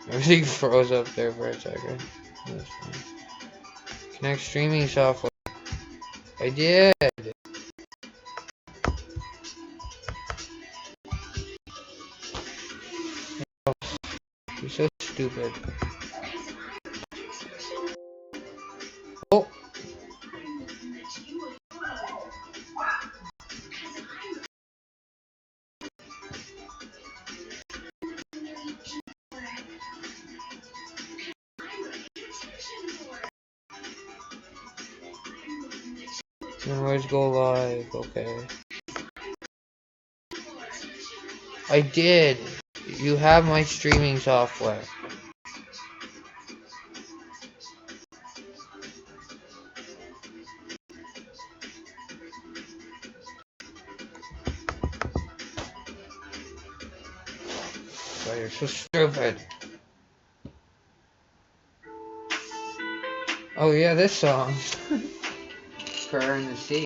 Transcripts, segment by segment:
Everything froze up there for a second. Connect streaming software. I did. You're so stupid. Oh. Where's go live? Okay. I did. You have my streaming software. Oh, you're so stupid. Oh yeah, this song. Burn the Sea.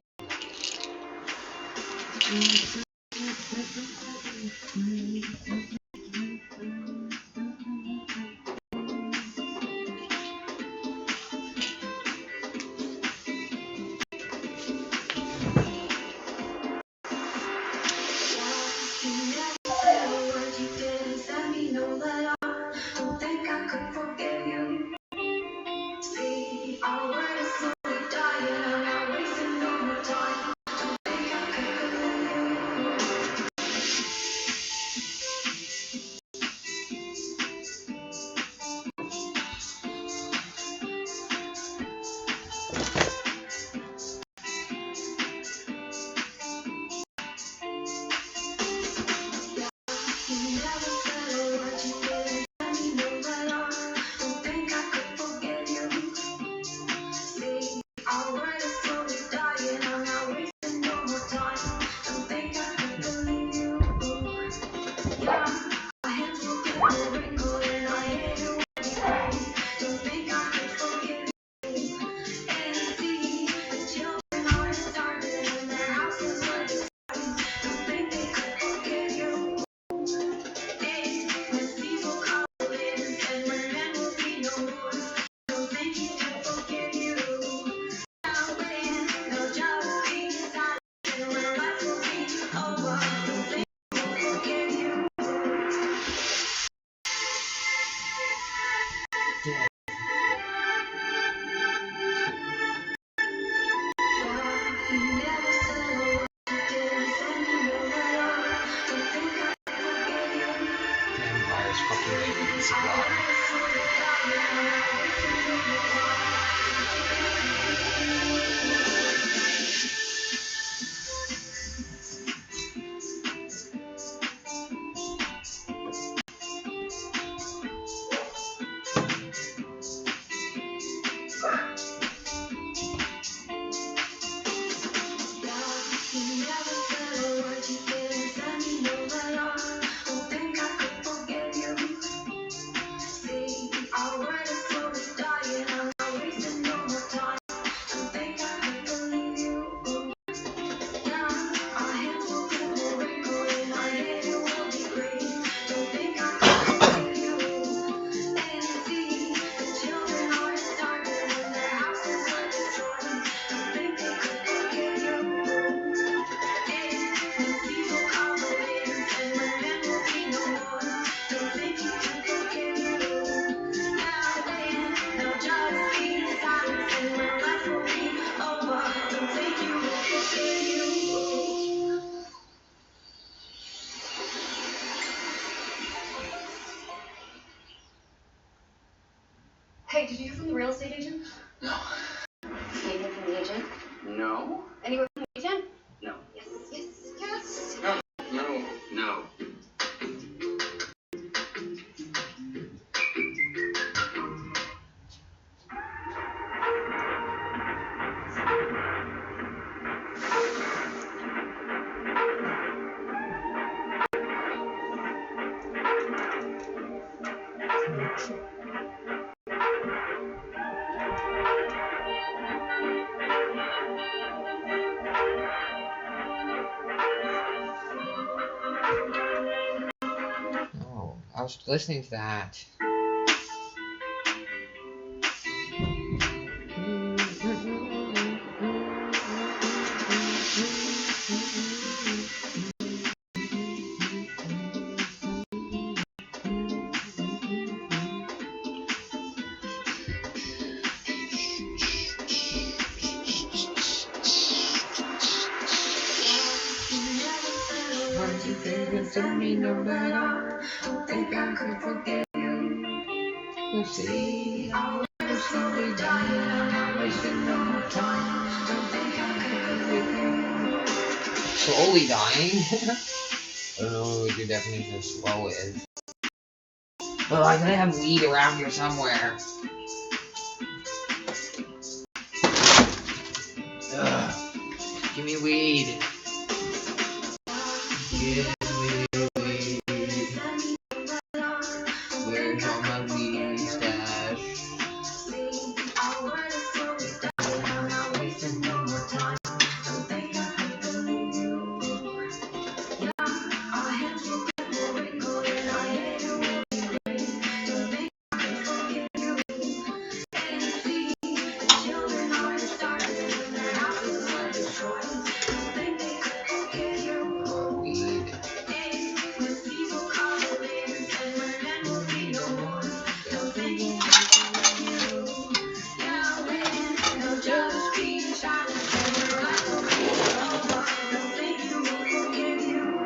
Hey, did you hear from the real estate agent? No. Did you hear from the agent? No. Anywhere from the agent? No. Yes, yes, yes. No. No. No. Oh, I was listening to that. send me no better. Don't think I could forget you. You see, I was slowly dying. I'm not wasting no more time. Don't think I could forget you. Slowly dying? I don't know what your definition of slow is. But I gotta have weed around here somewhere. Ugh. Give me weed. Give me weed. Where's all my weed stash? I'm not wasting no more time. Don't think I could believe you. Our hands will get more wrinkled and our hair will be gray. Don't think I could forget you. And see, the children are starving and their houses are destroyed. Don't think they could forget you. Weed. When people call the names and when men will be no more. Don't think they could forget you. Yeah, when they'll just be shining and their life will be over. Don't think you will forget you.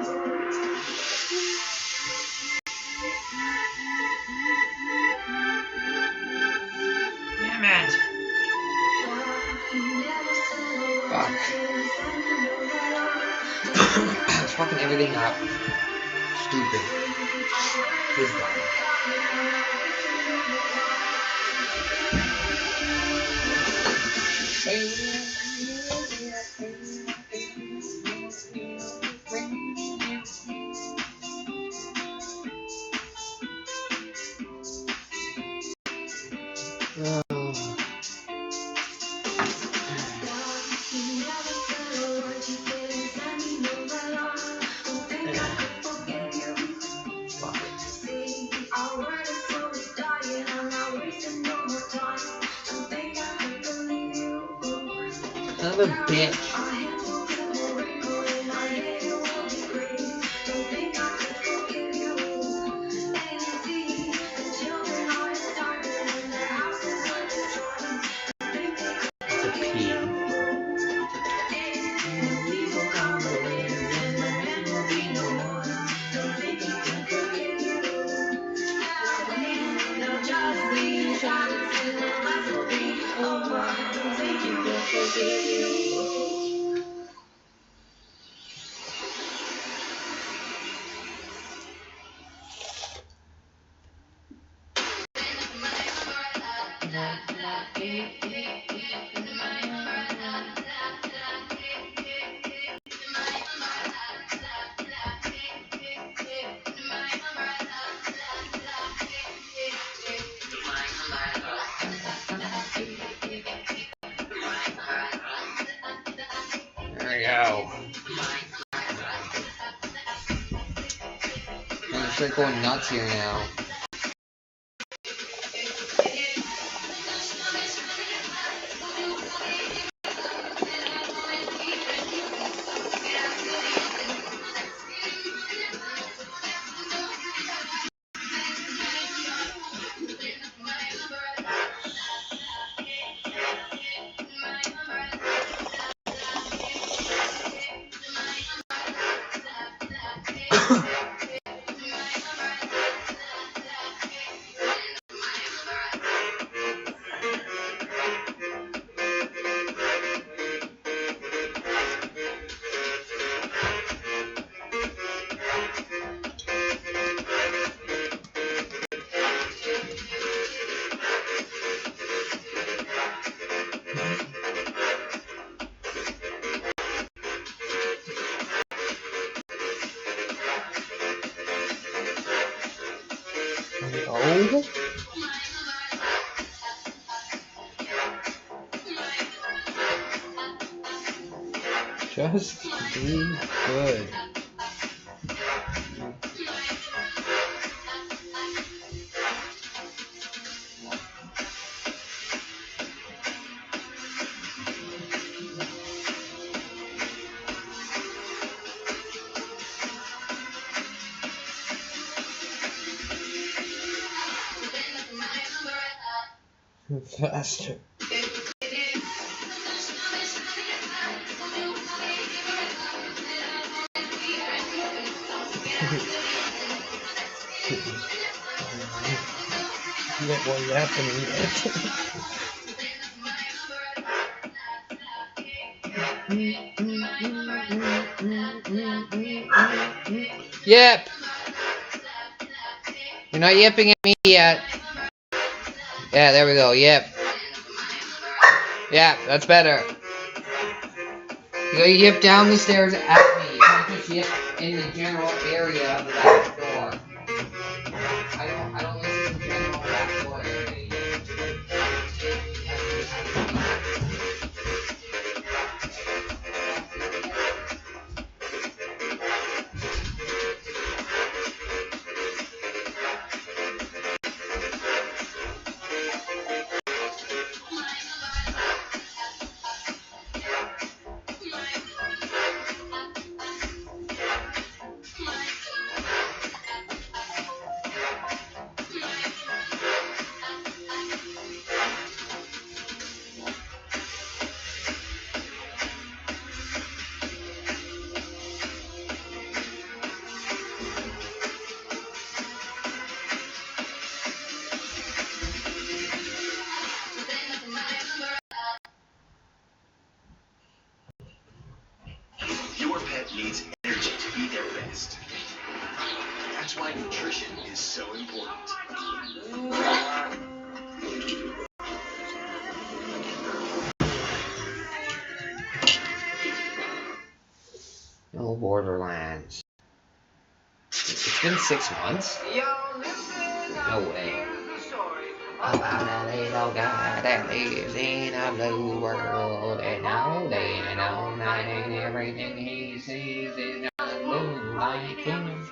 Damn it. Fuck. It's fucking everything up. Stupid. Please don't. Another bitch. It's a pee. There we go. I'm gonna start going nuts here now. Oh. Just be good. Faster. That was happening yet. Yep. You're not yipping at me yet. Yeah, there we go. Yep. Yeah, that's better. You gotta yip down the stairs at me. You can't just yip in the general area of the back door. I don't listen to general back door area. Your pet needs energy to be their best. That's why nutrition is so important. No Borderlands. It's been 6 months? No way. About a little guy that lives in a blue world, and all day and all night, and everything he sees is not blue like him.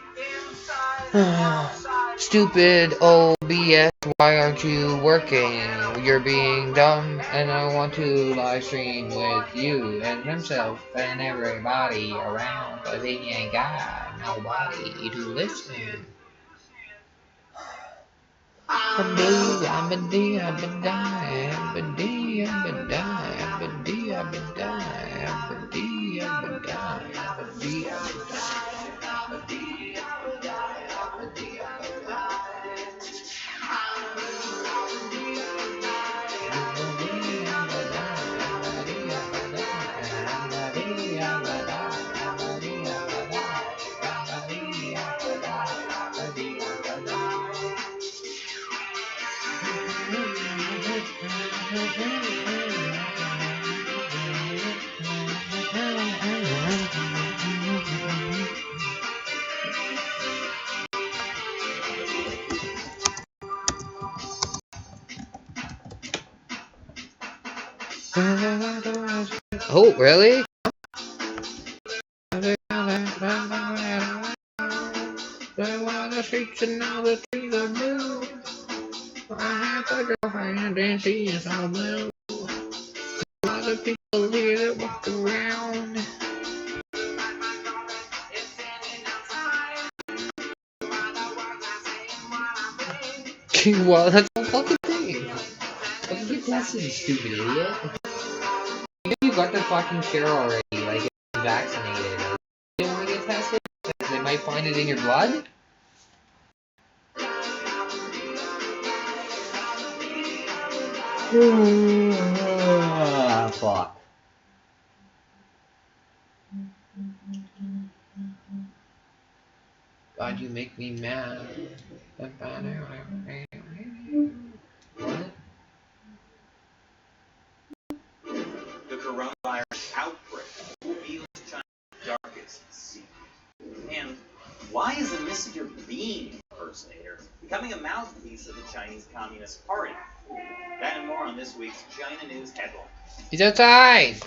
Stupid OBS, why aren't you working? You're being dumb, and I want to live stream with you and himself and everybody around, but he ain't got nobody to listen. I'm been dying, I've been dying, I've been dying, I've been dying, I've been dying, I've been dying, I've been dying, I've been dying, I've been Oh, really? The streets and all the trees are blue. I have a girlfriend and she is all blue. A lot of people here that walk around. Well, that's a fucking thing. Fucking get tested, you stupid idiot. You got the fucking cure already, like, vaccinated. You don't want to get tested? Because they might find it in your blood? Fuck. God, you make me mad. What? The coronavirus outbreak reveals China's darkest secret. And why is a Mr. Bean impersonator becoming a mouthpiece of the Chinese Communist Party? That and more on this week's China News Headline. He's outside!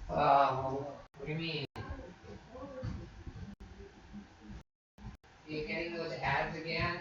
What do you mean? You getting those ads again?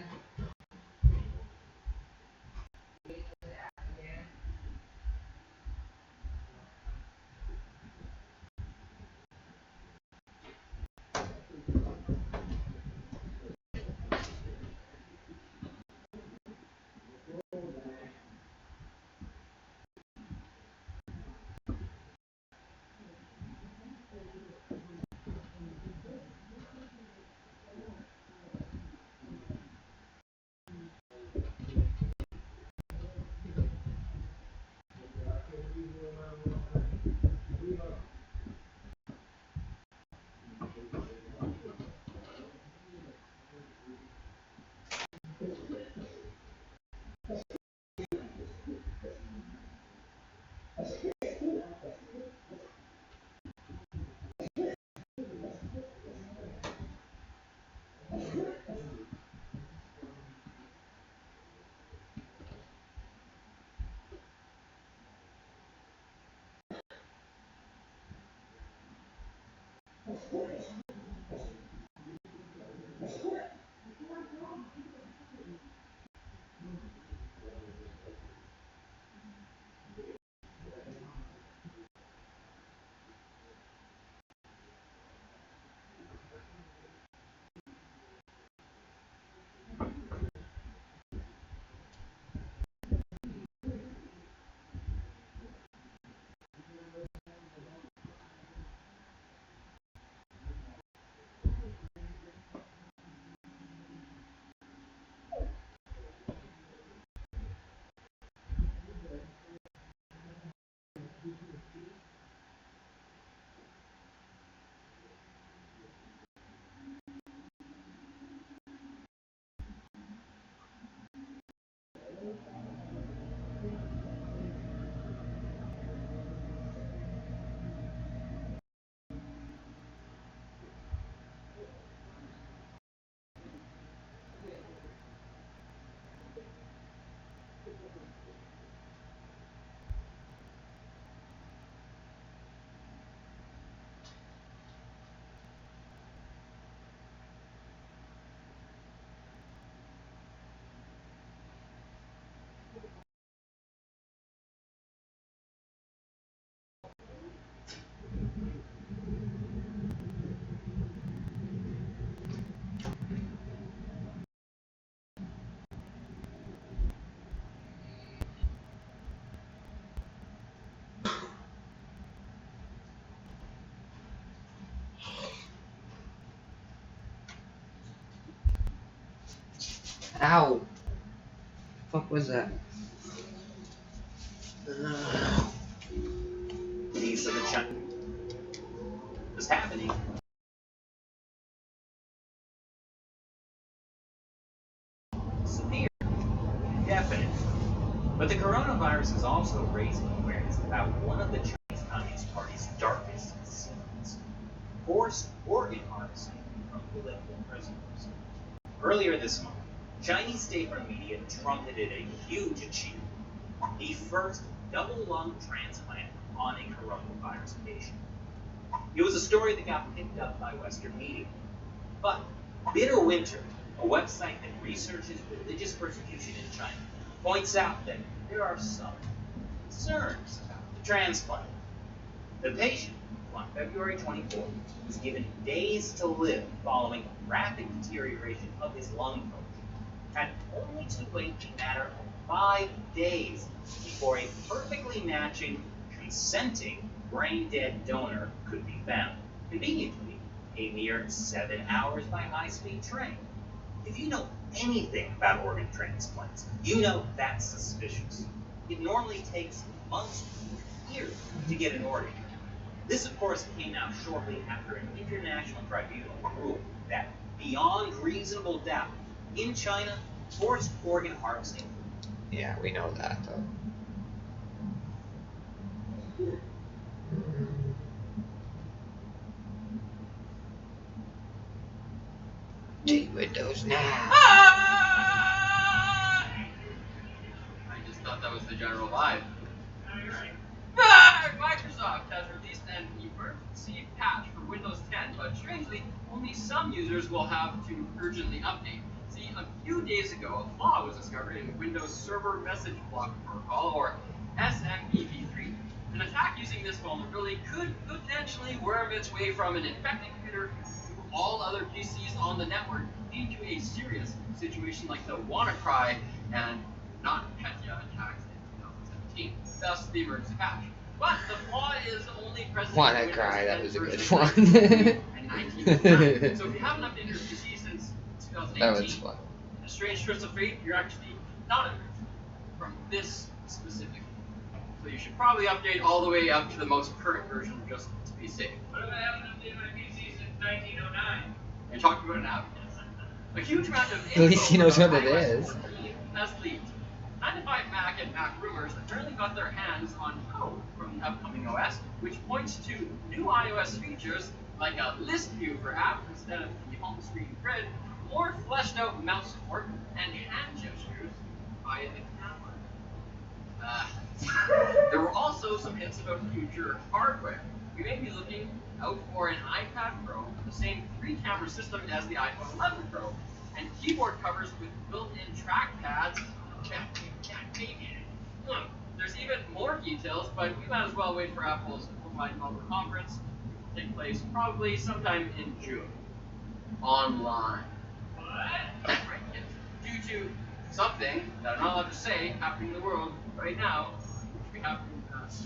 Ow! Fuck was that? These are the Chinese. What's happening? Severe, definite. But the coronavirus is also raising awareness about one of the Chinese Communist Party's darkest sins: forced organ harvesting from political prisoners. Earlier this month, Chinese state-run media trumpeted a huge achievement: the first double lung transplant on a coronavirus patient. It was a story that got picked up by Western media. But Bitter Winter, a website that researches religious persecution in China, points out that there are some concerns about the transplant. The patient, on February 24th, was given days to live following rapid deterioration of his lung function, had only to wait a matter of 5 days before a perfectly matching, consenting brain-dead donor could be found, conveniently a mere 7 hours by high-speed train. If you know anything about organ transplants, you know that's suspicious. It normally takes months or years to get an organ. This, of course, came out shortly after an international tribunal ruled that, beyond reasonable doubt, in China, forced organ harvesting. Yeah, we know that though. Take Windows now. I just thought that was the general vibe. Microsoft has released an emergency patch for Windows 10, but strangely, only some users will have to urgently update. See, a few days ago, a flaw was discovered in Windows Server Message Block Protocol, or SMBP3. An attack using this vulnerability could potentially worm its way from an infected computer to all other PCs on the network, leading to a serious situation like the WannaCry and NotPetya attacks in 2017. Thus, the emergency patch. But the flaw is only present in Windows WannaCry, that 10 was a good version one. 1999. So if you haven't updated your PC since That was 2018, fun. in a strange twist of fate, you're actually not immune from this specific. So you should probably update all the way up to the most current version just to be safe. What if I haven't updated my PC since 1909? You're talking about an app? A huge amount of info At least he knows what about it iOS is. 14 has leaked. 9to5Mac and Mac Rumors apparently got their hands on code from the upcoming OS, which points to new iOS features like a list view for apps instead of the home screen grid, more fleshed out mouse support, and hand gestures via the camera. There were also some hints about future hardware. We may be looking out for an iPad Pro with the same 3-camera system as the iPhone 11 Pro, and keyboard covers with built-in trackpads. There's even more details, but we might as well wait for Apple's Worldwide Developer Conference, which will take place probably sometime in June. Online. What? That's right, kids. Due to something that I'm not allowed to say happening in the world right now, which we have to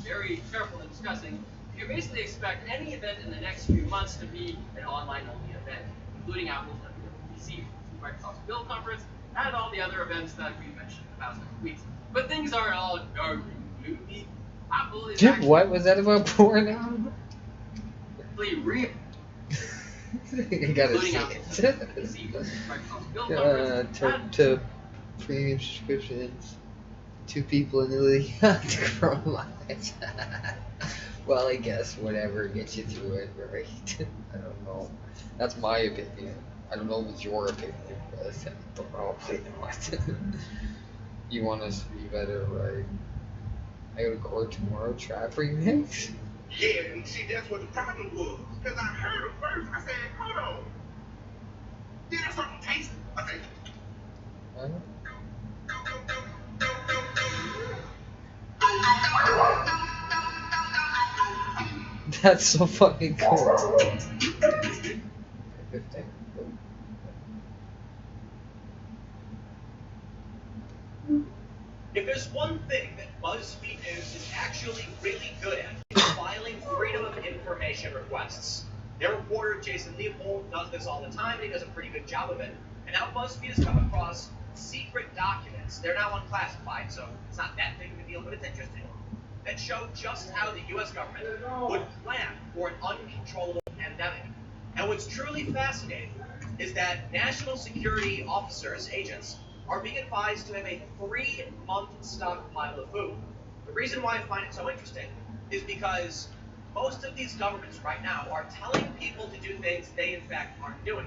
be very careful in discussing, you can basically expect any event in the next few months to be an online-only event, including Apple's WWDC, Microsoft's Build Conference, and all the other events that we mentioned in the past couple weeks. But things aren't all dark and gloomy. Apple is Dude, actually what was that about porn? real. You gotta Including see Apple's it. WWDC, Microsoft's Build Conference, and To premium subscriptions. 2 people in Italy. Well, I guess whatever gets you through it, right? I don't know. That's my opinion. I don't know what's your opinion, but probably not. You want us to be better, right? I go to court tomorrow, trap remix. Yeah, and see, that's what the problem was. Because I heard it first. I said, hold on. Yeah, that's something tasty. I said, Huh? That's so fucking cool. If there's one thing that BuzzFeed News is actually really good at, it's filing Freedom of Information requests. Their reporter, Jason Leopold, does this all the time, and he does a pretty good job of it. And now BuzzFeed has come across secret documents. They're now unclassified, so it's not that big of a deal, but it's interesting. That show just how the U.S. government would plan for an uncontrollable pandemic. And what's truly fascinating is that national security officers, agents, are being advised to have a 3-month stockpile of food. The reason why I find it so interesting is because most of these governments right now are telling people to do things they in fact aren't doing.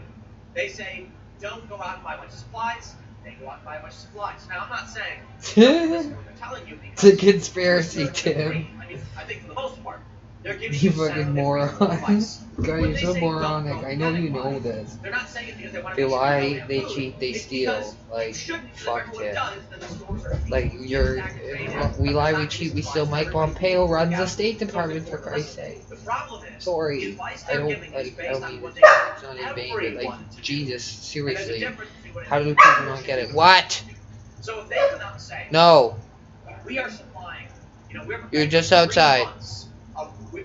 They say, don't go out and buy a bunch of supplies. They go out and buy a bunch of supplies. Now, I'm not saying don't listen to what they're telling you because It's a conspiracy, Tim. I mean, I think for the most part, they're giving You you sound fucking and moron. reasonable advice. God, When you're they so say don't moronic. go I know you know panic buy, this. They're not saying it because they want to They make sure lie, you don't have they food. cheat, they It's steal. because Like, you shouldn't, and if fuck everyone yeah. does, then the stores are Like, being you're. attacked. We lie, we cheat, we steal. Mike Pompeo runs the Yeah. State Department, for Christ's sake. The problem is, Sorry, the advice I they're don't giving is like. I based don't on mean what they it's not want in vain, but everyone like, to do. Jesus, And there's a seriously, difference between what how do it people is not get it? and What? So if they come out and say, No, we are supplying, we're you're just 3 outside. months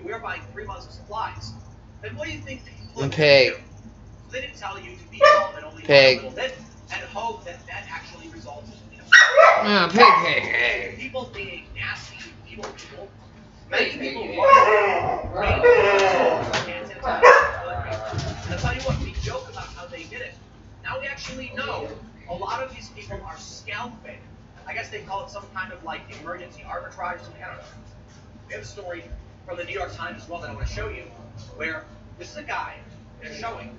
we're buying 3 months of supplies, then what do you think the people And are pig. going to do? So they didn't tell you to be calm and only Pig. a little bit and hope that that actually results in Pig. people being nasty people. Many Pig. people want and I'll tell you what, we joke about how they did it. Now we actually know a lot of these people are scalping. I guess they call it some kind of like emergency arbitrage or something. I don't know. We have a story from the New York Times as well that I want to show you, where this is a guy they're showing.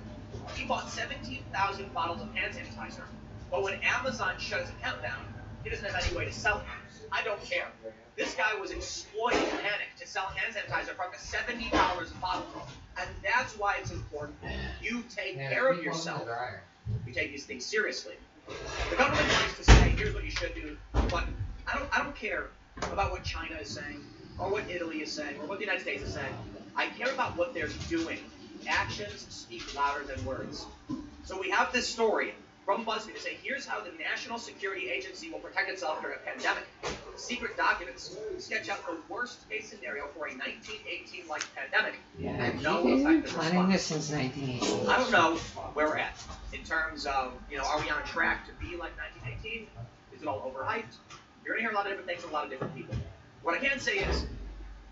He bought 17,000 bottles of hand sanitizer, but when Amazon shut his account down, he doesn't have any way to sell it. I don't care. This guy was exploiting panic to sell hand sanitizer for up to $70 a bottle. And that's why it's important you take care of yourself. You take these things seriously. The government likes to say, here's what you should do, but I don't care about what China is saying, or what Italy is saying, or what the United States is saying. I care about what they're doing. Actions speak louder than words. So we have this story from BuzzFeed to say, here's how the National Security Agency will protect itself during a pandemic. Secret documents sketch out the worst case scenario for a 1918-like pandemic. Yeah, And no they've been effective planning response. this since 1980. I don't know where we're at in terms of, are we on track to be like 1918? Is it all overhyped? You're going to hear a lot of different things from a lot of different people. What I can say is,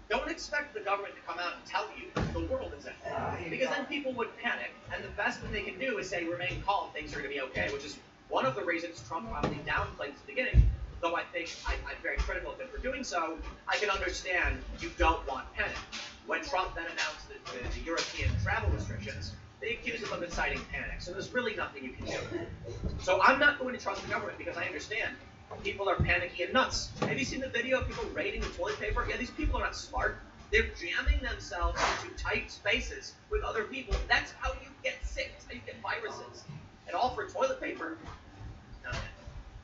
don't expect the government to come out and tell you the world is ending, because then people would panic, and the best thing they can do is say, remain calm, things are going to be okay, which is one of the reasons Trump probably downplayed at the beginning, though I think I'm very critical of him for doing so. I can understand you don't want panic. When Trump then announced the European travel restrictions, they accused him of inciting panic, so there's really nothing you can do. So I'm not going to trust the government because I understand people are panicky and nuts. Have you seen the video of people raiding the toilet paper? Yeah, these people are not smart. They're jamming themselves into tight spaces with other people. That's how you get sick. That's how you get viruses. And all for toilet paper.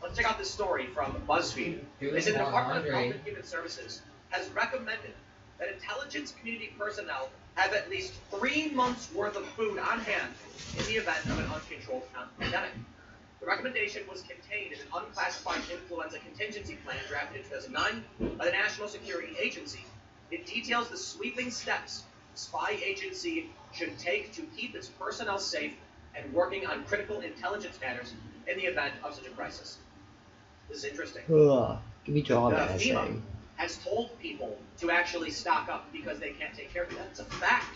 Let's check out this story from BuzzFeed. They say the Department of Health and Human Services has recommended that intelligence community personnel have at least 3 months' worth of food on hand in the event of an uncontrolled pandemic. The recommendation was contained in an unclassified influenza contingency plan drafted in 2009 by the National Security Agency. It details the sweeping steps the spy agency should take to keep its personnel safe and working on critical intelligence matters in the event of such a crisis. This is interesting. Ugh, give me jaw The bad FEMA thing. has told people to actually stock up because they can't take care of it. That's a fact.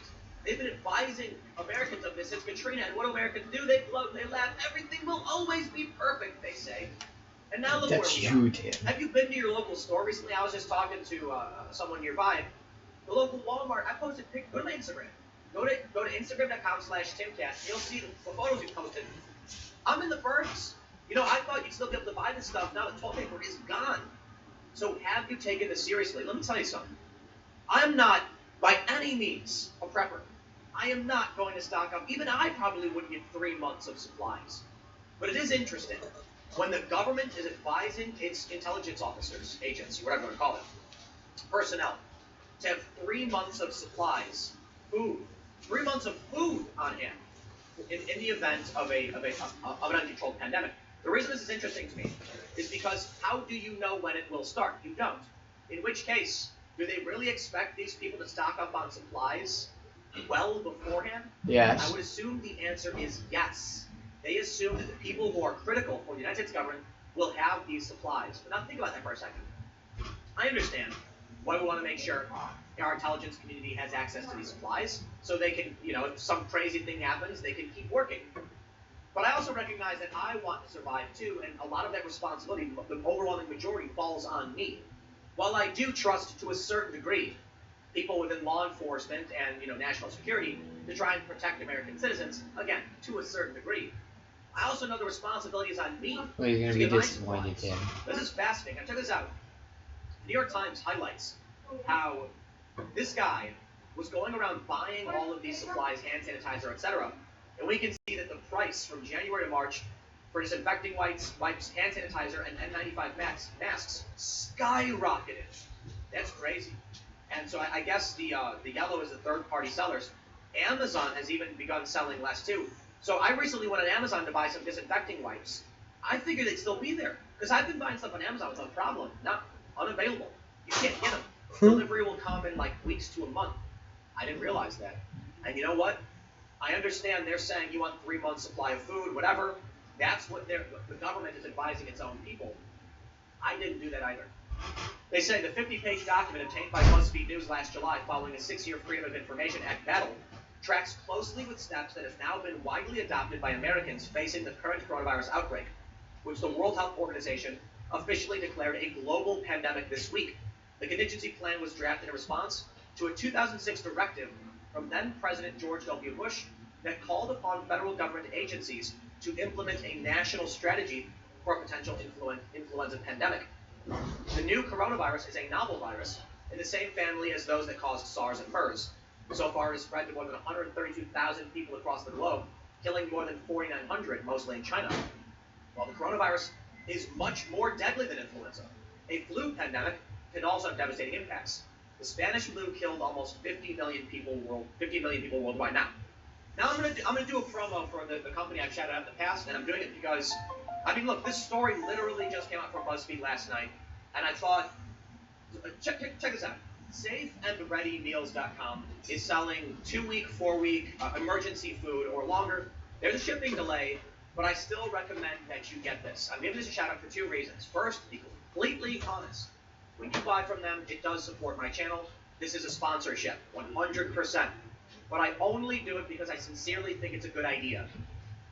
They've been advising Americans of this since Katrina, and what do Americans do? They gloat, they laugh. Everything will always be perfect, they say. And now look That's where we are. you, Tim. Have you been to your local store recently? I was just talking to someone nearby. The local Walmart. I posted pictures. Go to my Instagram. Go to Instagram.com/TimCat. You'll see the photos we posted. I'm in the Bergs. I thought you'd still be able to buy this stuff. Now the toilet paper is gone. So have you taken this seriously? Let me tell you something. I'm not, by any means, a prepper. I am not going to stock up. Even I probably wouldn't get 3 months of supplies. But it is interesting. When the government is advising its intelligence officers, agents, whatever you want to call it, personnel, to have 3 months of supplies, food, 3 months of food on hand in the event of an uncontrolled pandemic. The reason this is interesting to me is because how do you know when it will start? You don't. In which case, do they really expect these people to stock up on supplies well beforehand? Yes. I would assume the answer is yes. They assume that the people who are critical for the United States government will have these supplies. But now think about that for a second. I understand why we want to make sure our intelligence community has access to these supplies so they can, if some crazy thing happens, they can keep working. But I also recognize that I want to survive too, and a lot of that responsibility, the overwhelming majority, falls on me. While I do trust to a certain degree people within law enforcement and national security to try and protect American citizens, again, to a certain degree, I also know the responsibility is on me. Well, you're gonna to be get my disappointed, supplies. Tim. This is fascinating. Now check this out. The New York Times highlights how this guy was going around buying all of these supplies, hand sanitizer, etc. And we can see that the price from January to March for disinfecting wipes, hand sanitizer, and N95 masks skyrocketed. That's crazy. And so I guess the yellow is the third-party sellers. Amazon has even begun selling less too. So I recently went on Amazon to buy some disinfecting wipes. I figured they'd still be there because I've been buying stuff on Amazon without a problem. Not unavailable. You can't get them. Delivery will come in like weeks to a month. I didn't realize that. And you know what? I understand they're saying you want 3 months supply of food, whatever. That's what the government is advising its own people. I didn't do that either. They say the 50-page document obtained by BuzzFeed News last July following a 6-year Freedom of Information Act battle tracks closely with steps that have now been widely adopted by Americans facing the current coronavirus outbreak, which the World Health Organization officially declared a global pandemic this week. The contingency plan was drafted in response to a 2006 directive from then-President George W. Bush that called upon federal government agencies to implement a national strategy for a potential influenza pandemic. The new coronavirus is a novel virus in the same family as those that caused SARS and MERS. So far, it has spread to more than 132,000 people across the globe, killing more than 4,900, mostly in China. While the coronavirus is much more deadly than influenza, a flu pandemic can also have devastating impacts. The Spanish flu killed almost 50 million people worldwide now. Now I'm gonna do a promo for the company I've shouted out in the past, and I'm doing it because, I mean, look, this story literally just came out from BuzzFeed last night, and I thought, check this out. SafeAndReadyMeals.com is selling 2-week, 4-week emergency food or longer. There's a shipping delay, but I still recommend that you get this. I'm giving this a shout out for 2 reasons. First, to be completely honest, when you buy from them, it does support my channel. This is a sponsorship, 100%. But I only do it because I sincerely think it's a good idea.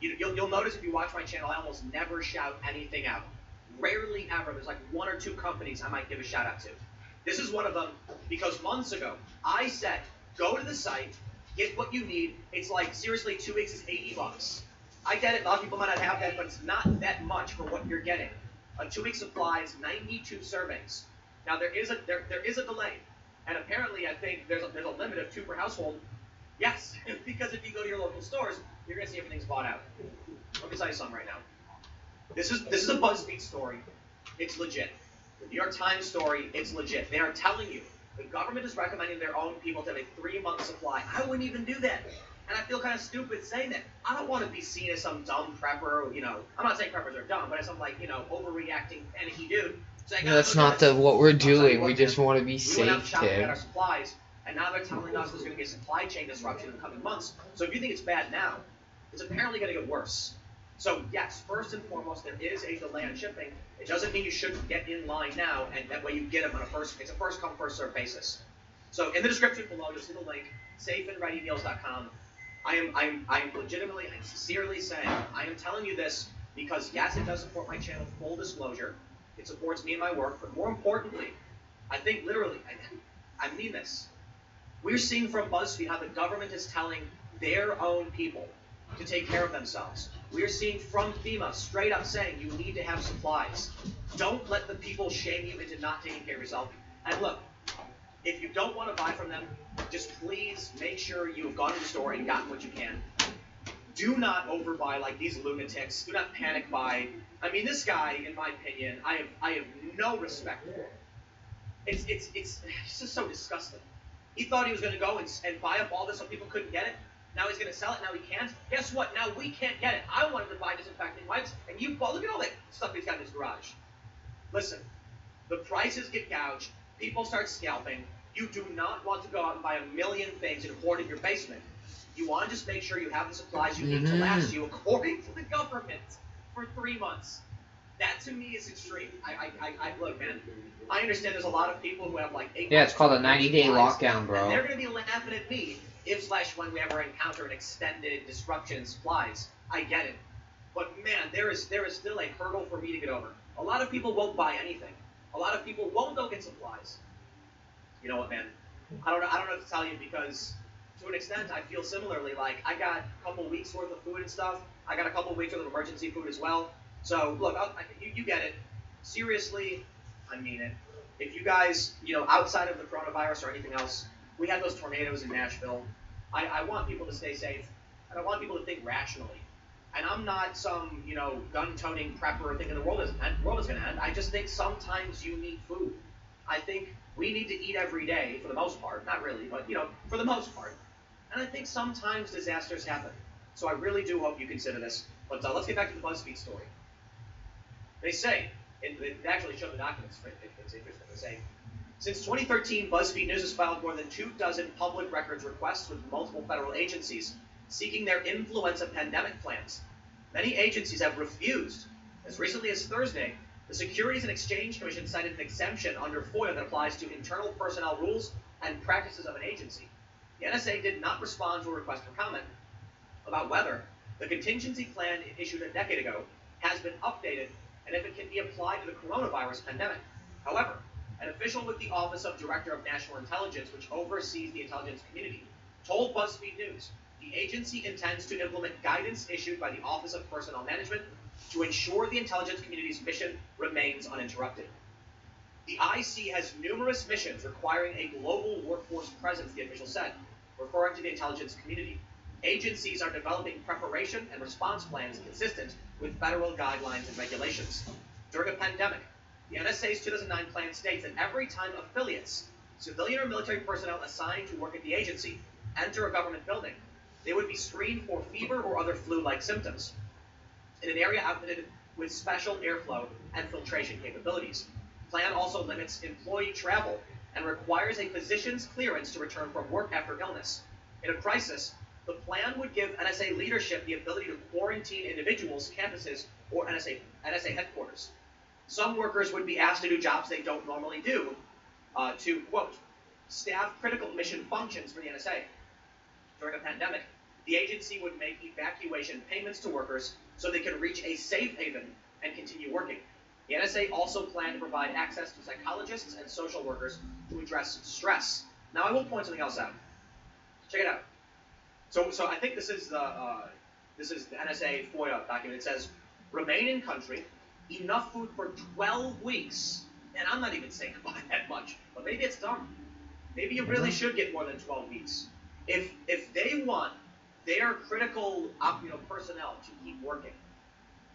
You'll notice if you watch my channel, I almost never shout anything out. Rarely ever. There's like 1 or 2 companies I might give a shout out to. This is one of them because months ago, I said, go to the site, get what you need. It's like, seriously, 2 weeks is $80. I get it, a lot of people might not have that, but it's not that much for what you're getting. A 2-week supply is 92 servings. Now, there is a delay. And apparently, I think there's a limit of 2 per household. Yes, because if you go to your local stores, you're going to see everything's bought out. Let me tell you something right now. This is a BuzzFeed story. It's legit. The New York Times story, it's legit. They are telling you the government is recommending their own people to have a 3-month supply. I wouldn't even do that. And I feel kind of stupid saying that. I don't want to be seen as some dumb prepper, you know. I'm not saying preppers are dumb, but as some, like, you know, overreacting, panicky dude. Saying, That's not what we're doing. We just want to be safe, we went out shopping Tim. at our supplies, and now they're telling us there's going to be a supply chain disruption in the coming months. So if you think it's bad now, it's apparently going to get worse. So yes, first and foremost, there is a delay on shipping. It doesn't mean you shouldn't get in line now, and that way you get them on it's a first come, first served basis. So in the description below, you'll see the link, safeandreadymeals.com. I'm sincerely saying, I am telling you this because yes, it does support my channel, full disclosure. It supports me and my work, but more importantly, I think literally, I mean this. We're seeing from BuzzFeed how the government is telling their own people to take care of themselves. We're seeing from FEMA straight up saying you need to have supplies. Don't let the people shame you into not taking care of yourself. And look, if you don't want to buy from them, just please make sure you've gone to the store and gotten what you can. Do not overbuy like these lunatics. Do not panic buy. I mean, this guy, in my opinion, I have no respect for. It's just so disgusting. He thought he was going to go and buy up all this so people couldn't get it. Now he's going to sell it. Now he can't. Guess what? Now we can't get it. I wanted to buy disinfecting wipes, and look at all that stuff he's got in his garage. Listen, the prices get gouged. People start scalping. You do not want to go out and buy a million things and hoard in your basement. You want to just make sure you have the supplies you need to last you, according to the government, for 3 months. That to me is extreme. I look, man. I understand there's a lot of people who have like 8 Yeah, it's called a 90-day supplies, lockdown, bro. And they're going to be laughing at me if/when we ever encounter an extended disruption in supplies. I get it. But man, there is still a hurdle for me to get over. A lot of people won't buy anything. A lot of people won't go get supplies. You know what, man? I don't know what to tell you because to an extent I feel similarly. Like I got a couple weeks worth of food and stuff. I got a couple weeks worth of emergency food as well. So look, you get it. Seriously, I mean it. If you guys, you know, outside of the coronavirus or anything else, we had those tornadoes in Nashville. I want people to stay safe, and I want people to think rationally. And I'm not some, you know, gun-toting prepper thinking the world is going to end. I just think sometimes you need food. I think we need to eat every day for the most part. Not really, but, you know, for the most part. And I think sometimes disasters happen. So I really do hope you consider this. But let's get back to the BuzzFeed story. They say, and they actually show the documents, it's interesting, they say, since 2013, BuzzFeed News has filed more than 24 public records requests with multiple federal agencies seeking their influenza pandemic plans. Many agencies have refused. As recently as Thursday, the Securities and Exchange Commission cited an exemption under FOIA that applies to internal personnel rules and practices of an agency. The NSA did not respond to a request for comment about whether the contingency plan issued a decade ago has been updated and if it can be applied to the coronavirus pandemic. However, an official with the Office of Director of National Intelligence, which oversees the intelligence community, told BuzzFeed News the agency intends to implement guidance issued by the Office of Personnel Management to ensure the intelligence community's mission remains uninterrupted. The IC has numerous missions requiring a global workforce presence, the official said, referring to the intelligence community. Agencies are developing preparation and response plans consistent with federal guidelines and regulations. During a pandemic, the NSA's 2009 plan states that every time affiliates, civilian or military personnel assigned to work at the agency, enter a government building, they would be screened for fever or other flu-like symptoms in an area outfitted with special airflow and filtration capabilities. The plan also limits employee travel and requires a physician's clearance to return from work after illness. In a crisis, the plan would give NSA leadership the ability to quarantine individuals, campuses, or NSA headquarters. Some workers would be asked to do jobs they don't normally do, to, quote, staff critical mission functions for the NSA. During a pandemic, the agency would make evacuation payments to workers so they can reach a safe haven and continue working. The NSA also planned to provide access to psychologists and social workers to address stress. Now, I will point something else out. Check it out. So I think this is the NSA FOIA document. It says, remain in country, enough food for 12 weeks. And I'm not even saying about that much, but maybe it's dumb. Maybe you really should get more than 12 weeks. If they want their critical personnel to keep working,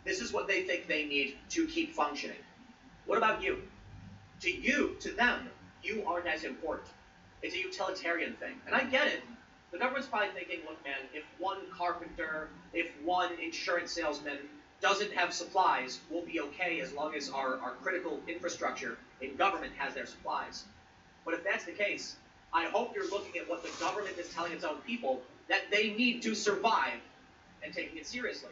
this is what they think they need to keep functioning. What about you? To them, you aren't as important. It's a utilitarian thing. And I get it. The government's probably thinking, look, man, if one carpenter, if one insurance salesman doesn't have supplies, we'll be okay as long as our critical infrastructure in government has their supplies. But if that's the case, I hope you're looking at what the government is telling its own people that they need to survive and taking it seriously.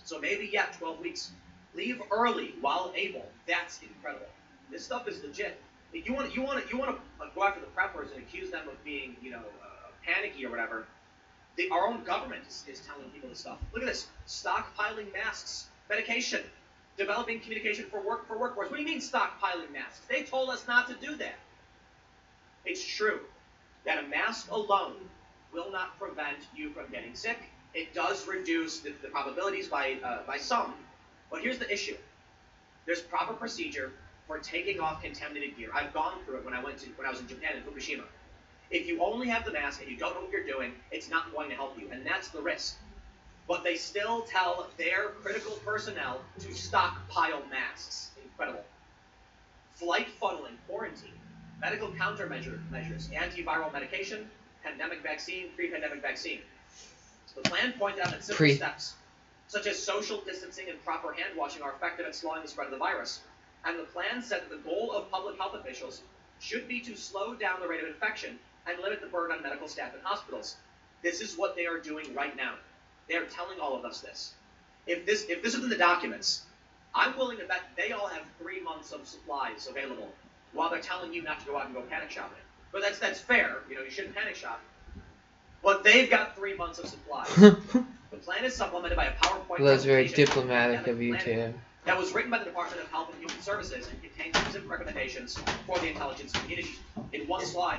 So maybe, 12 weeks. Leave early while able. That's incredible. This stuff is legit. If you want to go after the preppers and accuse them of being, panicky or whatever, our own government is telling people this stuff. Look at this. Stockpiling masks, medication, developing communication for workforce. What do you mean stockpiling masks? They told us not to do that. It's true that a mask alone will not prevent you from getting sick. It does reduce the probabilities by some. But here's the issue. There's proper procedure for taking off contaminated gear. I've gone through it when I was in Japan in Fukushima. If you only have the mask and you don't know what you're doing, it's not going to help you, and that's the risk. But they still tell their critical personnel to stockpile masks. Incredible. Flight funneling, quarantine, medical countermeasures, antiviral medication, pandemic vaccine, pre-pandemic vaccine. The plan pointed out that simple steps, such as social distancing and proper hand washing, are effective at slowing the spread of the virus. And the plan said that the goal of public health officials should be to slow down the rate of infection and limit the burden on medical staff and hospitals. This is what they are doing right now. They are telling all of us this. If this is in the documents, I'm willing to bet they all have 3 months of supplies available while they're telling you not to go out and go panic shopping. But that's fair. You shouldn't panic shop. But they've got 3 months of supplies. The plan is supplemented by a PowerPoint Well, that's very presentation diplomatic of you, Tim. that was written by the Department of Health and Human Services and contains specific recommendations for the intelligence community. In one slide,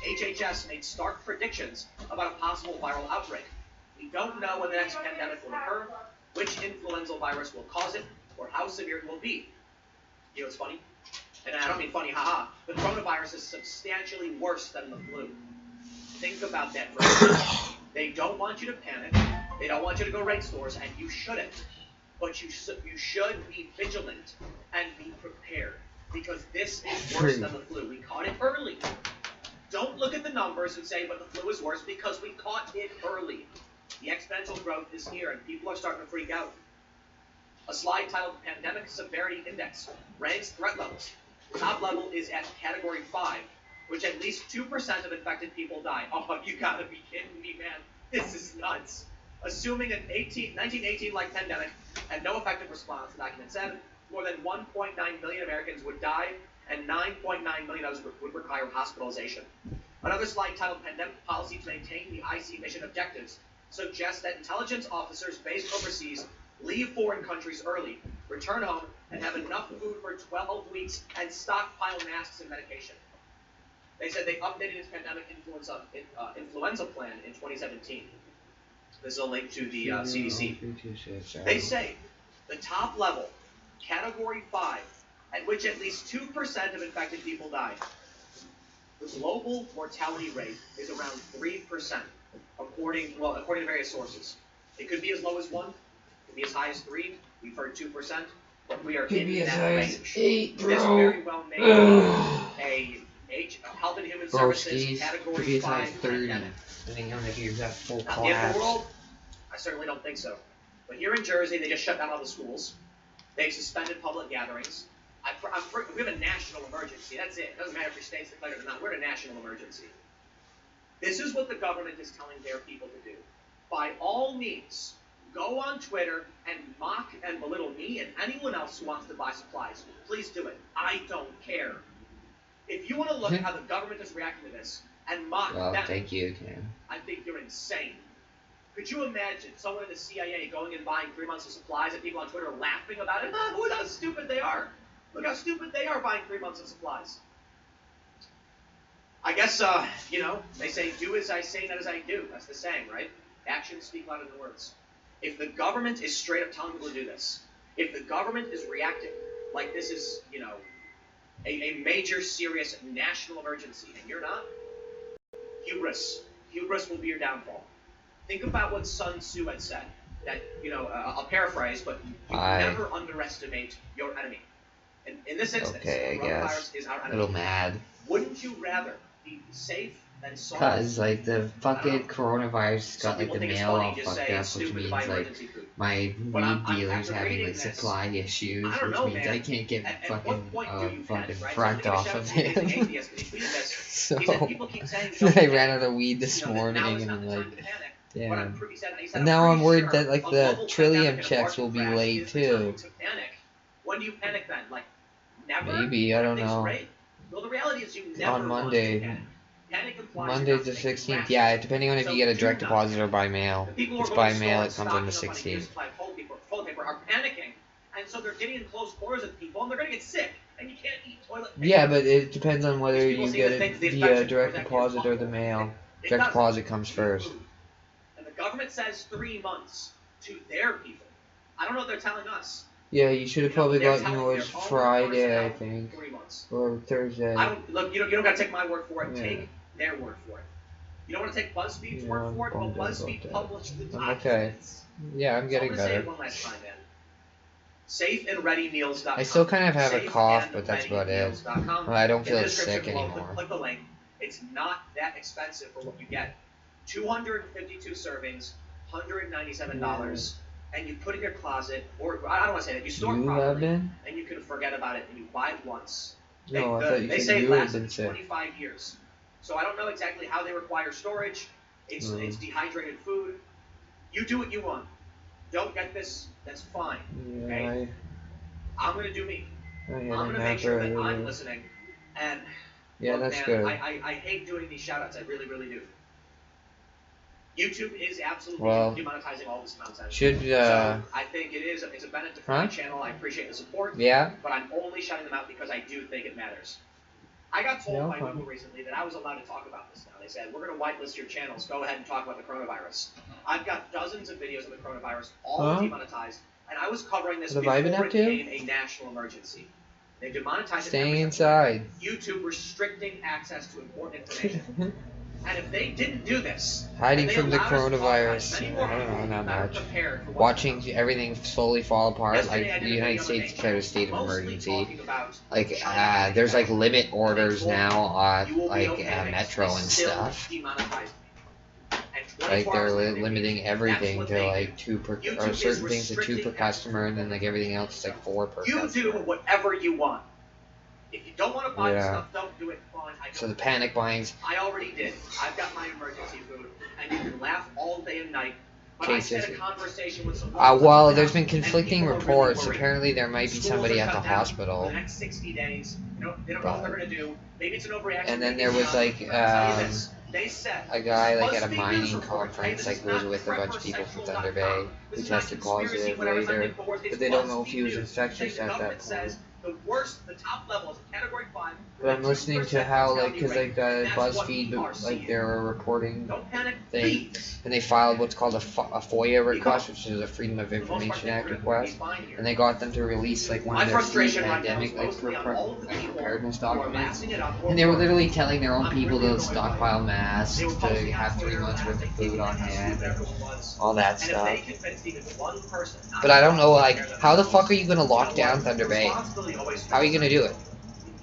HHS made stark predictions about a possible viral outbreak. We don't know when the next pandemic will occur, which influenza virus will cause it, or how severe it will be. You know what's funny? And I don't mean funny, haha. The coronavirus is substantially worse than the flu. Think about that for a minute. They don't want you to panic. They don't want you to go raid stores, and you shouldn't. But you should be vigilant and be prepared, because this is worse than the flu. We caught it early. Don't look at the numbers and say, but the flu is worse, because we caught it early. The exponential growth is here, and people are starting to freak out. A slide titled Pandemic Severity Index ranks threat levels. Top level is at Category 5, which at least 2% of infected people die. Oh, you gotta be kidding me, man. This is nuts. Assuming an 1918-like pandemic had no effective response, the document said, more than 1.9 million Americans would die, and 9.9 million others would require hospitalization. Another slide titled Pandemic Policy to Maintain the IC Mission Objectives suggests that intelligence officers based overseas leave foreign countries early, return home, and have enough food for 12 weeks and stockpile masks and medication. They said they updated its pandemic influenza plan in 2017. This is a link to the CDC. They say the top level, Category 5, at which at least 2% of infected people died. The global mortality rate is around 3%, according to various sources. It could be as low as 1, it could be as high as 3. We've heard 2%, but we are in that range. 8, This bro. very well may be Health and Human Services Broskies. Could Category be as high 5 as 30. pandemic. Depending on if you've got full Not the end of class. the world? I certainly don't think so. But here in Jersey, they just shut down all the schools. They've suspended public gatherings. We have a national emergency. That's it. It doesn't matter if your state's declared it or not. We're in a national emergency. This is what the government is telling their people to do. By all means, go on Twitter and mock and belittle me and anyone else who wants to buy supplies. Please do it. I don't care. If you want to look at how the government is reacting to this and mock Well, them, thank you, Tim. I think you're insane. Could you imagine someone in the CIA going and buying 3 months of supplies and people on Twitter laughing about it? Look how stupid they are. Look how stupid they are buying 3 months of supplies. I guess, they say, do as I say, not as I do. That's the saying, right? Actions speak louder than words. If the government is straight up telling people to do this, if the government is reacting like this is, a major, serious national emergency, and you're not, hubris will be your downfall. Think about what Sun Tzu had said, that, I'll paraphrase, but you never underestimate your enemy. And in this instance, Okay, I coronavirus guess. is our A enemy. little mad. Wouldn't you rather be safe than sorry? Cause like the fucking coronavirus got like the mail all fucked up, which stupid to means buy like emergency food. my But I'm weed dealer's after having reading like this, supply issues, I don't which know, means man. I can't get At fucking what point do you fucking panic, right? fracked So I'm off gonna of shout out to the it. atheist, 'cause he tweeted this. So He said, people keep saying, I don't ran panic. out of weed this That morning now is and not I'm the time like, to panic. But damn. he said, And now I'm pretty worried sure that like a the global Trillium pandemic and a checks market will be crash late is the time too. to panic. When do you panic then? Like, never? Maybe, I don't Everything's know. great? Well, the reality is you never On want Monday. to panic. Panic implies Monday's you're the not taking 16th. action. Yeah, depending on if So you get a do direct not deposit or panic. by mail. The people If who it's are by going to mail, store it comes on the stocking up on a huge 16th. supply of toilet paper are panicking, and so they're getting in close quarters with people, and they're going to get sick, and you can't eat toilet paper. Yeah, but it depends on whether These people you seem get to it think the via infection direct goes out deposit your or the mail. It Direct doesn't. deposit comes first. And the government says 3 months to their people. I don't know what they're telling us. Yeah, you should have probably They're gotten telling yours their own Friday, I personnel think, 3 months. or Thursday. I don't look. You don't gotta take my word for it. Yeah. Take their word for it. You don't want to take BuzzFeed's Yeah, word for it. Well, I'm bummed BuzzFeed about that. published the I'm okay. documents. Yeah, I'm So getting I'm gonna say better. it one last time, man. SafeandReadyMeals.com. I still kind of have a cough, but that's about it. SafeandReadyMeals.com. I don't In feel the sick description below, anymore. Click the link. It's not that expensive for what you get. 252 servings, $197, and you put it in your closet, or I don't want to say that, you store it You have properly, been? and you can forget about it, and you buy it once. No, I thought you they said say you it had lasts been sick. 25 years. So I don't know exactly how they require storage. It's dehydrated food. You do what you want. Don't get this, that's fine. Yeah, Okay? I'm gonna do me. I I'm had gonna a make sure that nap I'm earlier. listening. And Yeah, look, that's man, good. I hate doing these shout-outs. I really, really do. YouTube is absolutely Well, demonetizing all this nonsense. Should, So I think it's a benefit for my Huh? channel. I appreciate the support. yeah? But I'm only shouting them out because I do think it matters. I got told Yeah, by okay. Google recently that I was allowed to talk about this now. They said, we're going to whitelist your channels. Go ahead and talk about the coronavirus. I've got dozens of videos of the coronavirus, all Huh? demonetized, and I was covering this What before have I been it up to? became a national emergency. They demonetized it. Staying ever since. inside. YouTube restricting access to important information. And if they didn't do this, Hiding and they from the allowed us to talk about coronavirus. many I more don't know, people not better much. prepared for what's Watching coming. everything slowly fall apart, Yesterday, I like did the a United video on States the declared a state of mostly emergency. talking about Like, China. there's like limit orders You will- now on you will be like okay next. Metro They and still stuff. demonetized me. And Like 24 they're hours later, they limiting released. everything That's to what they like do. 2 per, YouTube or is certain things to 2 per restricting customer, and then like everything else is like 4 per You do customer. whatever you want. If you don't want to buy the Yeah. stuff, don't do it. Fine. So the panic buying's I already did. I've got my emergency food, and you can laugh all day and night. But I cases. had a conversation with some. well, there's been and conflicting people are really reports. worried. Apparently, there might be Schools somebody are at the shut down For hospital. the next 60 days, they don't know what they're going to do. Maybe it's an overreaction. And then maybe there it's was not. like But I'll tell you this. They said a guy like at a BuzzFeed mining News report, conference, hey, like this who was is with a not bunch of people from Thunder PrepperSexual.com. Bay, This who is not tested conspiracy, positive whatever, later, something bored. It's but they don't know if he BuzzFeed was News. infectious The at government that point. says The worst, the top level is a Category 5. But I'm listening to how, like, because like That's what BuzzFeed, we are like seeing. they're reporting Don't panic, thing, please. and they filed what's called a FOIA request, which is a Freedom of Information Act request, and they got them to release like one My of their key frustration right now is pandemic like mostly on all of the people preparedness who are documents, passing it on and they were board. literally telling their own I'm people really to annoyed by stockpile it. masks, They were to posting on have 3 Twitter months worth of that food on how hand, stupid everyone was. all that And stuff. if they convinced even one person, not But I don't know, like, to care how the themselves, fuck are you gonna lock you know down what? Thunder Bay? Responsibility always How are you gonna do it?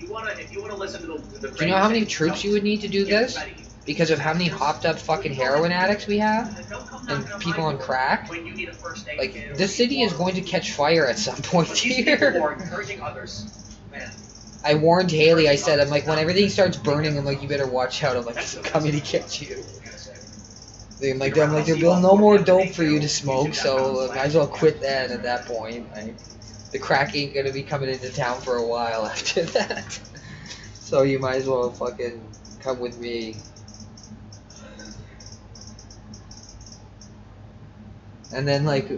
If you wanna listen to the Do you know how many troops you would need to do this? Because of how many hopped up fucking heroin addicts we have? And people on crack? Like, this city is going to catch fire at some point here. I warned Haley, I said, I'm like, when everything starts burning, I'm like, you better watch out. I'm like, I'm coming to get you. I'm like, there'll be no more dope for you to smoke, so might as well quit then at that point. Like, the crack ain't gonna be coming into town for a while after that. So you might as well fucking come with me. And then, like,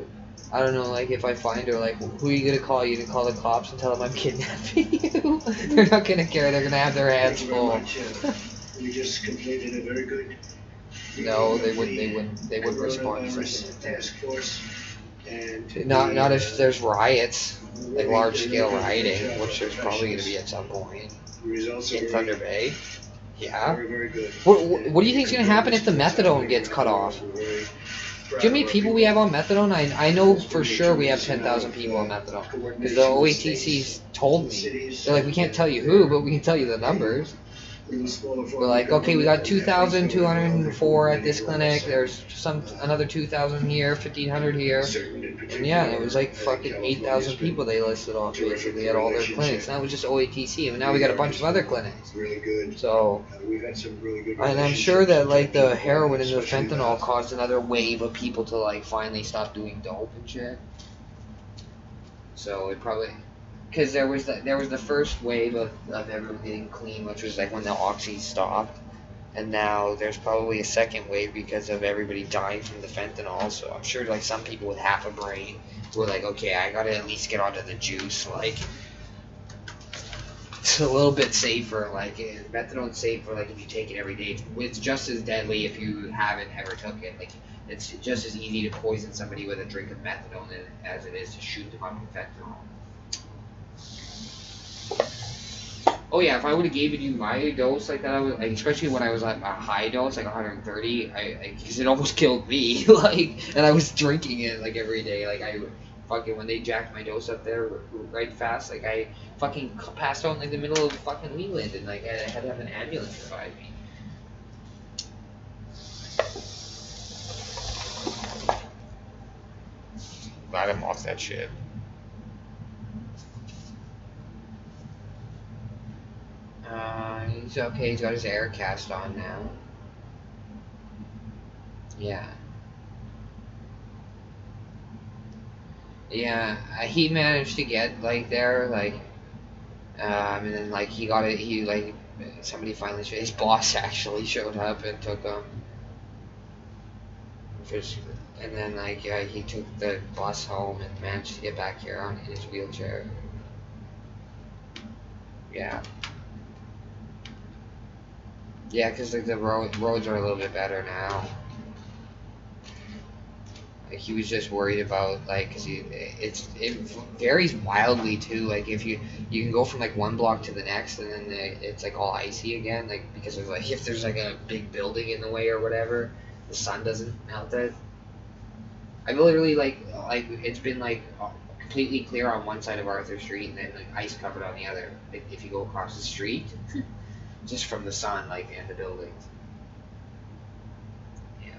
I don't know, like, if I find her, like, who are you gonna call? You gonna call the cops and tell them I'm kidnapping you? They're not gonna care, they're gonna have their hands full. You just completed a very good. No, they wouldn't respond to Coronavirus task force. And not if there's riots, like large-scale rioting, which there's probably gonna be at some point results in are Thunder Bay. Yeah. very, very good. What do you think's gonna happen if the methadone gets cut off? Do you know how many people we have on methadone? I know for sure we have 10,000 people on methadone. Because the OATC's told me. They're like, we can't tell you who, but we can tell you the numbers. We're like, okay, we got 2,204 at this clinic. There's another 2,000 here, 1,500 here. And yeah, it was like fucking 8,000 people they listed off basically at all their clinics. And that was just OATC. And now we got a bunch of other clinics. Really good. So, We've had some really good. and I'm sure that like the heroin and the fentanyl caused another wave of people to like finally stop doing dope and shit. So it probably, because there was the first wave of everyone getting clean, which was like when the oxy stopped, and now there's probably a second wave because of everybody dying from the fentanyl. So I'm sure like some people with half a brain were like, okay, I gotta at least get onto the juice, like. It's a little bit safer, like, methadone's safer, like, if you take it every day. It's just as deadly if you haven't ever took it. Like, it's just as easy to poison somebody with a drink of methadone as it is to shoot them up with fentanyl. Oh yeah, if I would have given you my dose like that, I would, like, especially when I was at a high dose, like 130, because it almost killed me, like, and I was drinking it, like, every day, like, fucking, when they jacked my dose up there right fast, like, I fucking passed out in like the middle of fucking Leland, and like I had to have an ambulance provide me. Glad I'm off that shit. He's okay. He's got his air cast on now. Yeah. Yeah, he managed to get like there, like. And then like he got it. He like somebody finally. His boss actually showed up and took him. And then like yeah, he took the bus home and managed to get back here on in his wheelchair. Yeah. Yeah, because like the roads are a little bit better now. Like he was just worried about like, cause it varies wildly too. Like if you can go from like one block to the next, and then it's like all icy again. Like because of like if there's like a big building in the way or whatever, the sun doesn't melt it. I've literally like it's been like completely clear on one side of Arthur Street, and then like ice covered on the other. Like, if you go across the street, just from the sun, like and the buildings.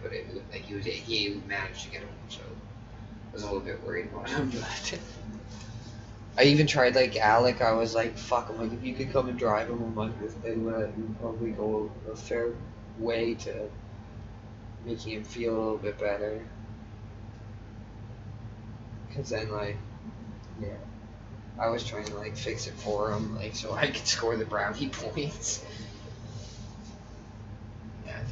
But like he managed to get home, so I was a little bit worried about him. But I even tried like Alec. I was like, "Fuck!" I'm like, if you could come and drive him a month with me, we'd probably go a fair way to making him feel a little bit better. Cause then like, yeah, I was trying to like fix it for him, like so I could score the brownie points.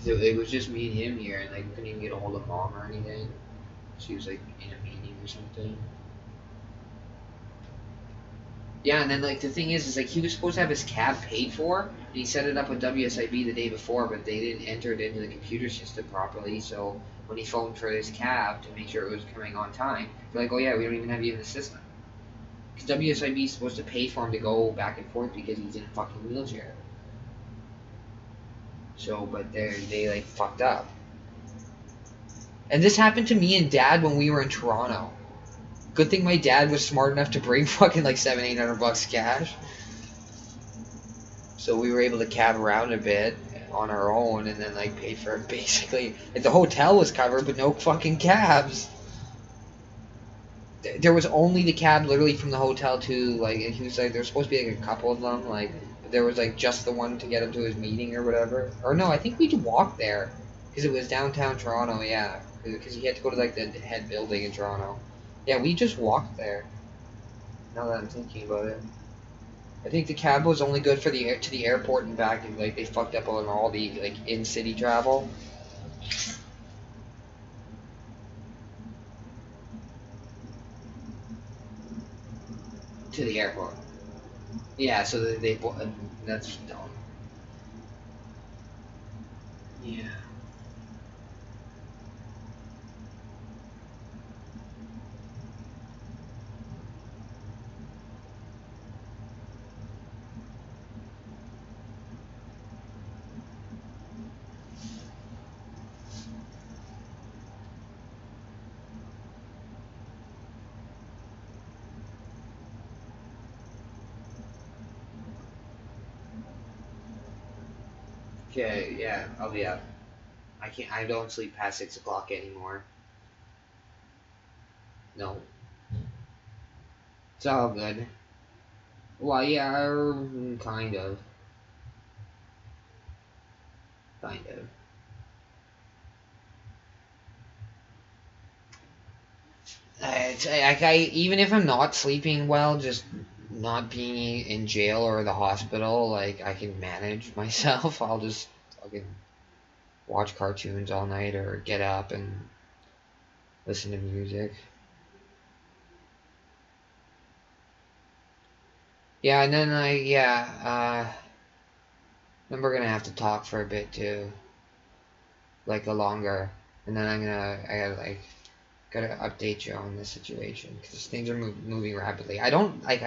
It was just me and him here, and like we couldn't even get a hold of mom or anything. She was like in a meeting or something. Yeah, and then like the thing is like he was supposed to have his cab paid for, and he set it up with WSIB the day before, but they didn't enter it into the computer system properly. So when he phoned for his cab to make sure it was coming on time, they're like, "Oh yeah, we don't even have you in the system." Because WSIB is supposed to pay for him to go back and forth because he's in a fucking wheelchair. So, but they like fucked up. And this happened to me and Dad when we were in Toronto. Good thing my dad was smart enough to bring fucking like $700-800 cash. So we were able to cab around a bit on our own and then like pay for it basically. Like, the hotel was covered but no fucking cabs. There was only the cab literally from the hotel to like, and he was like, there's supposed to be like a couple of them, like there was like just the one to get him to his meeting or whatever. Or no, I think we walked there because it was downtown Toronto, yeah, because he had to go to like the head building in Toronto. Yeah, we just walked there. Now that I'm thinking about it, I think the cab was only good for to the airport and back, and like they fucked up on all the like in-city travel. To the airport. Yeah, so they that's dumb. Yeah. Okay, yeah, I'll be up. I don't sleep past 6 o'clock anymore. No. It's all good. Well, yeah, kind of. Kind of. Even if I'm not sleeping well, just not being in jail or the hospital, like, I can manage myself. I'll just fucking watch cartoons all night or get up and listen to music. Yeah, and then then we're gonna have to talk for a bit too, like a longer, and then gotta update you on the situation because things are moving rapidly. I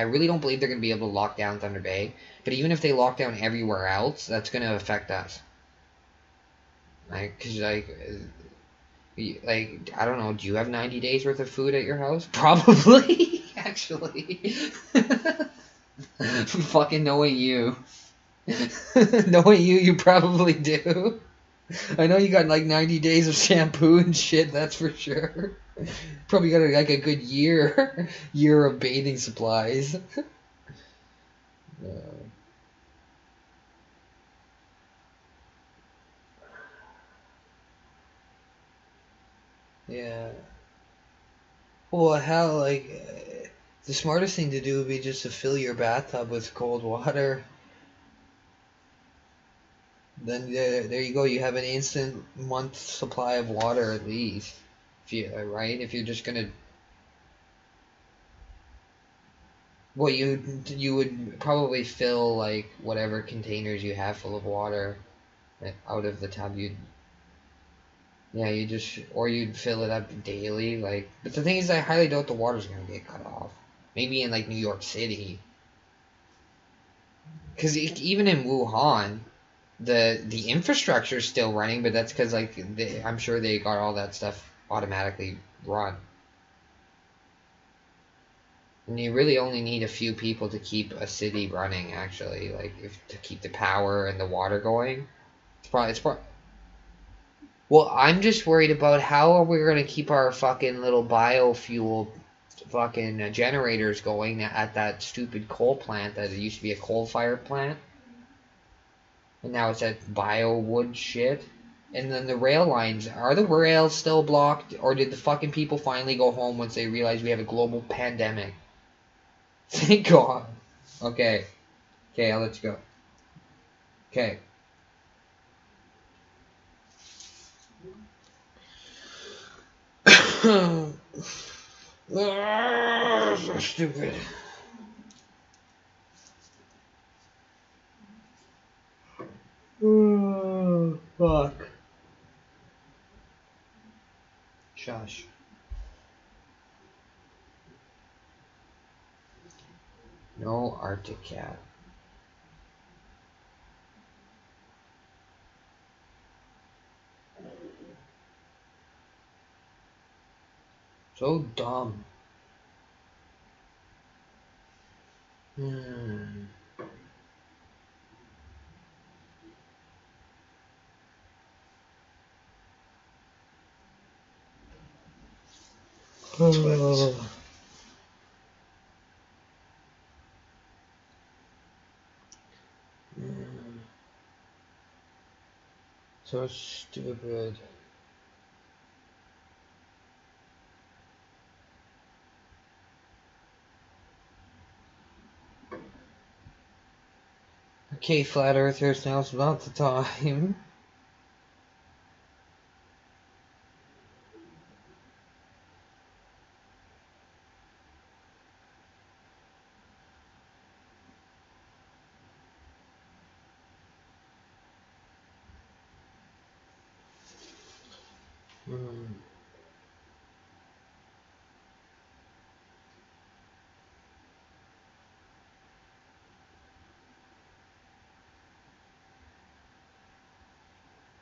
really don't believe they're gonna be able to lock down Thunder Bay, but even if they lock down everywhere else, that's gonna affect us. Like, cause I don't know. Do you have 90 days worth of food at your house? Probably, actually. Fucking knowing you. Knowing you, you probably do. I know you got like 90 days of shampoo and shit, that's for sure. Probably got like a good year of bathing supplies. Yeah. Well, hell, like, the smartest thing to do would be just to fill your bathtub with cold water. Then there you go. You have an instant month supply of water at least. Right? If you're just gonna, well, you would probably fill like whatever containers you have full of water out of the tub. You'd fill it up daily. Like, but the thing is, I highly doubt the water's gonna get cut off. Maybe in like New York City, because even in Wuhan, the infrastructure is still running, but that's because like I'm sure they got all that stuff automatically run. And you really only need a few people to keep a city running, actually, like to keep the power and the water going. It's probably. Well, I'm just worried about how are we gonna keep our fucking little biofuel fucking generators going at that stupid coal plant that it used to be a coal-fired plant, and now it's that bio-wood shit. And then the rail lines, are the rails still blocked, or did the fucking people finally go home once they realized we have a global pandemic? Thank God. Okay. Okay, I'll let you go. Okay. So stupid. Fuck. Shush. No Arctic cat. So dumb. Oh. So stupid. Okay, flat earthers, now's about the time.